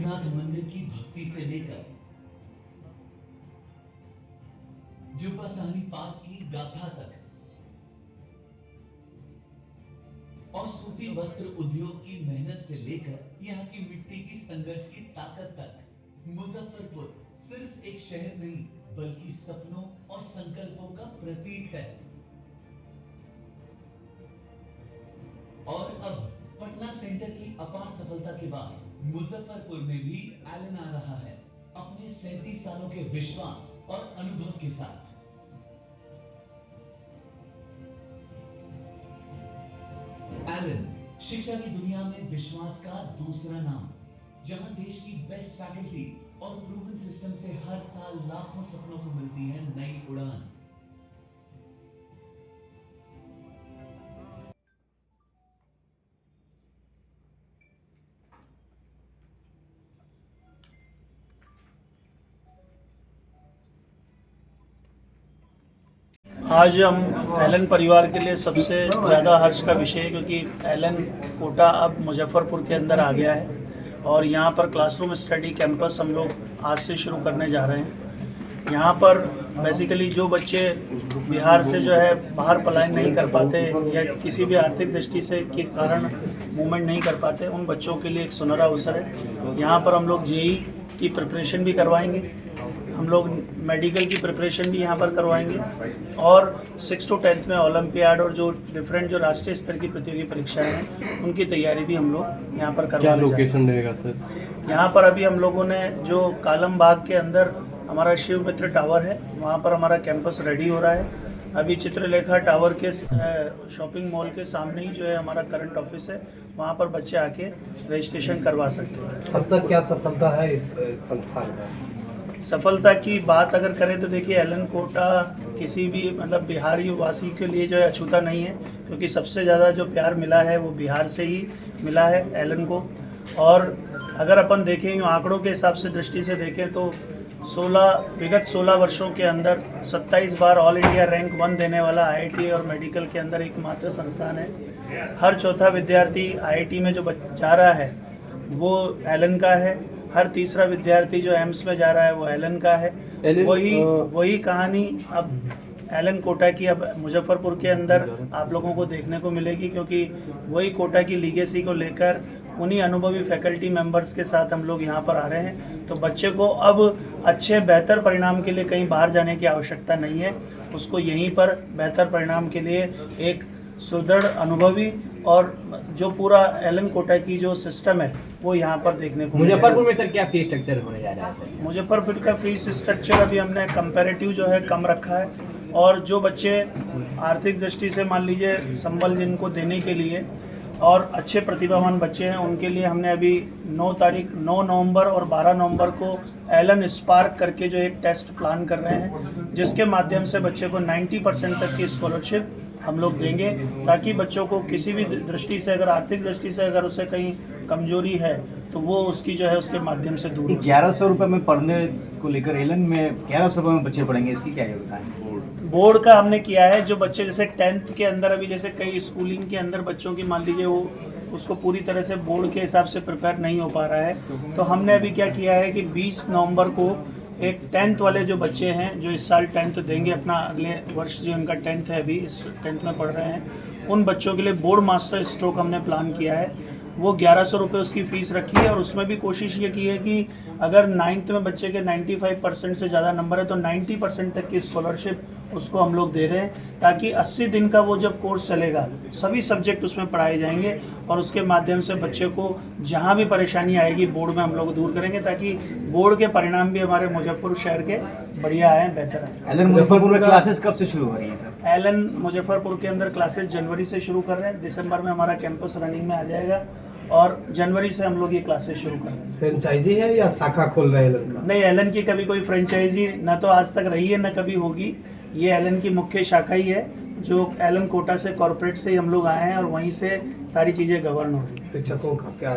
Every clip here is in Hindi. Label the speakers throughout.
Speaker 1: रघुनाथ मंदिर की भक्ति से लेकर जुब्बा साहनी पार्क की गाथा तक और सूती वस्त्र उद्योग की मेहनत से लेकर यहाँ की मिट्टी की संघर्ष की ताकत तक, मुजफ्फरपुर सिर्फ एक शहर नहीं बल्कि सपनों और संकल्पों का प्रतीक है। और अब पटना सेंटर की अपार सफलता के बाद मुजफ्फरपुर में भी एलन आ रहा है अपने 37 सालों के विश्वास और अनुभव के साथ। एलन शिक्षा की दुनिया में विश्वास का दूसरा नाम, जहां देश की बेस्ट फैकल्टीज और प्रूवन सिस्टम से हर साल लाखों सपनों को मिलती है नई उड़ान।
Speaker 2: आज हम एलन परिवार के लिए सबसे ज़्यादा हर्ष का विषय है, क्योंकि एलन कोटा अब मुजफ्फरपुर के अंदर आ गया है और यहाँ पर क्लासरूम स्टडी कैंपस हम लोग आज से शुरू करने जा रहे हैं। यहाँ पर बेसिकली जो बच्चे बिहार से जो है बाहर पलायन नहीं कर पाते या किसी भी आर्थिक दृष्टि से के कारण मूवमेंट नहीं कर पाते, उन बच्चों के लिए एक सुनहरा अवसर है। यहाँ पर हम लोग जेई की प्रिपरेशन भी करवाएंगे, हम लोग मेडिकल की प्रिपरेशन भी यहाँ पर करवाएंगे और 6 to 10th में ओलंपियाड और जो डिफरेंट जो राष्ट्रीय स्तर की प्रतियोगी परीक्षाएं हैं उनकी तैयारी भी हम लोग यहाँ पर करवाएंगे।
Speaker 3: क्या लोकेशन रहेगा सर?
Speaker 2: यहाँ पर अभी हम लोगों ने जो कालम बाग के अंदर हमारा शिव मित्र टावर है, वहाँ पर हमारा कैंपस रेडी हो रहा है। अभी चित्रलेखा टावर के शॉपिंग मॉल के सामने ही जो है हमारा करंट ऑफिस है, वहाँ पर बच्चे आके रजिस्ट्रेशन करवा सकते हैं।
Speaker 3: अब तक क्या सफलता है इस संस्थान में?
Speaker 2: सफलता की बात अगर करें तो देखिए, एलन कोटा किसी भी मतलब बिहारी वासी के लिए जो है अछूता नहीं है, क्योंकि सबसे ज़्यादा जो प्यार मिला है वो बिहार से ही मिला है एलन को। और अगर अपन देखें आंकड़ों के हिसाब से दृष्टि से देखें तो विगत 16 वर्षों के अंदर 27 बार ऑल इंडिया रैंक 1 देने वाला आईआईटी और मेडिकल के अंदर एकमात्र संस्थान है। हर चौथा विद्यार्थी आईआईटी में जो जा रहा है वो एलन का है, हर तीसरा विद्यार्थी जो एम्स में जा रहा है वो एलन का है। वही कहानी अब एलन कोटा की अब मुजफ्फरपुर के अंदर आप लोगों को देखने को मिलेगी, क्योंकि वही कोटा की लीगेसी को लेकर उन्हीं अनुभवी फैकल्टी मेंबर्स के साथ हम लोग यहाँ पर आ रहे हैं। तो बच्चे को अब अच्छे बेहतर परिणाम के लिए कहीं बाहर जाने की आवश्यकता नहीं है, उसको यहीं पर बेहतर परिणाम के लिए एक सुदृढ़ अनुभवी और जो पूरा एलन कोटा की जो सिस्टम है वो यहाँ पर देखने को मिलेगा।
Speaker 4: मुजफ्फरपुर में सर क्या फीस स्ट्रक्चर होने जा रहा है सर?
Speaker 2: मुजफ्फरपुर का फीस स्ट्रक्चर अभी हमने कंपैरेटिव जो है कम रखा है, और जो बच्चे आर्थिक दृष्टि से मान लीजिए संबल जिनको देने के लिए और अच्छे प्रतिभावान बच्चे हैं उनके लिए हमने अभी 9 नवंबर और 12 नवंबर को एलन स्पार्क करके जो एक टेस्ट प्लान कर रहे हैं, जिसके माध्यम से बच्चे को 90% तक की स्कॉलरशिप हम लोग देंगे, ताकि बच्चों को किसी भी दृष्टि से अगर आर्थिक दृष्टि से अगर उसे कहीं कमजोरी है तो वो उसकी जो है उसके माध्यम से दूर हो।
Speaker 4: 1100 रुपये में पढ़ने को लेकर एलन में 1100 रुपये में बच्चे पढ़ेंगे, इसकी क्या योजना है?
Speaker 2: बोर्ड का हमने किया है, जो बच्चे जैसे 10th के अंदर अभी जैसे कई स्कूलिंग के अंदर बच्चों की मान लीजिए वो उसको पूरी तरह से बोर्ड के हिसाब से प्रिपेयर नहीं हो पा रहा है, तो हमने अभी क्या किया है कि 20 नवंबर को एक 10th वाले जो बच्चे हैं जो इस साल 10th देंगे, अपना अगले वर्ष जो उनका 10th है अभी इस 10th में पढ़ रहे हैं, उन बच्चों के लिए बोर्ड मास्टर स्ट्रोक हमने प्लान किया है। वो 1100 रुपये उसकी फ़ीस रखी है, और उसमें भी कोशिश ये की है कि अगर 9th में बच्चे के 95% से ज़्यादा नंबर है तो 90% तक की स्कॉलरशिप उसको हम लोग दे रहे हैं, ताकि 80 दिन का वो जब कोर्स चलेगा सभी सब्जेक्ट उसमें पढ़ाए जाएंगे और उसके माध्यम से बच्चे को जहाँ भी परेशानी आएगी बोर्ड में हम लोग दूर करेंगे, ताकि बोर्ड के परिणाम भी हमारे मुजफ्फरपुर शहर के बढ़िया आए, बेहतर आए।
Speaker 4: एलन मुजफ्फरपुर में क्लासेस कब से शुरू हो रही है सर?
Speaker 2: एलन मुजफ्फरपुर के अंदर क्लासेस जनवरी से शुरू कर रहे हैं, दिसंबर में हमारा कैंपस रनिंग में आ जाएगा और जनवरी से हम लोग ये क्लासेस शुरू कर रहे हैं।
Speaker 3: फ्रेंचाइजी है या शाखा खोल रहे हैं एलन का?
Speaker 2: नहीं, एलन की कभी कोई फ्रेंचाइजी ना तो आज तक रही है ना कभी होगी। ये एलन की मुख्य शाखा ही है, जो एलन कोटा से कॉर्पोरेट से ही हम लोग आए हैं और वहीं से सारी चीज़ें गवर्न हो रही हैं।
Speaker 3: शिक्षकों का क्या?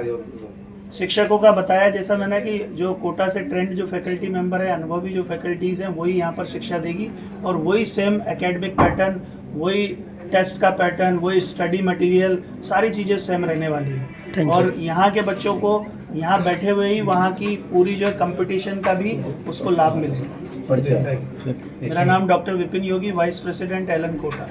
Speaker 2: शिक्षकों का बताया जैसा मैंने कि जो कोटा से ट्रेंड जो फैकल्टी मेंबर है, अनुभवी जो फैकल्टीज़ हैं वही यहाँ पर शिक्षा देगी, और वही सेम एकेडमिक पैटर्न, वही टेस्ट का पैटर्न, वही स्टडी मटेरियल, सारी चीज़ें सेम रहने वाली है। और यहाँ के बच्चों को यहाँ बैठे हुए ही वहाँ की पूरी जो कंपटीशन का भी उसको लाभ मिल जाए।
Speaker 3: परिचय।
Speaker 2: मेरा नाम डॉक्टर विपिन योगी, वाइस प्रेसिडेंट एलन कोटा।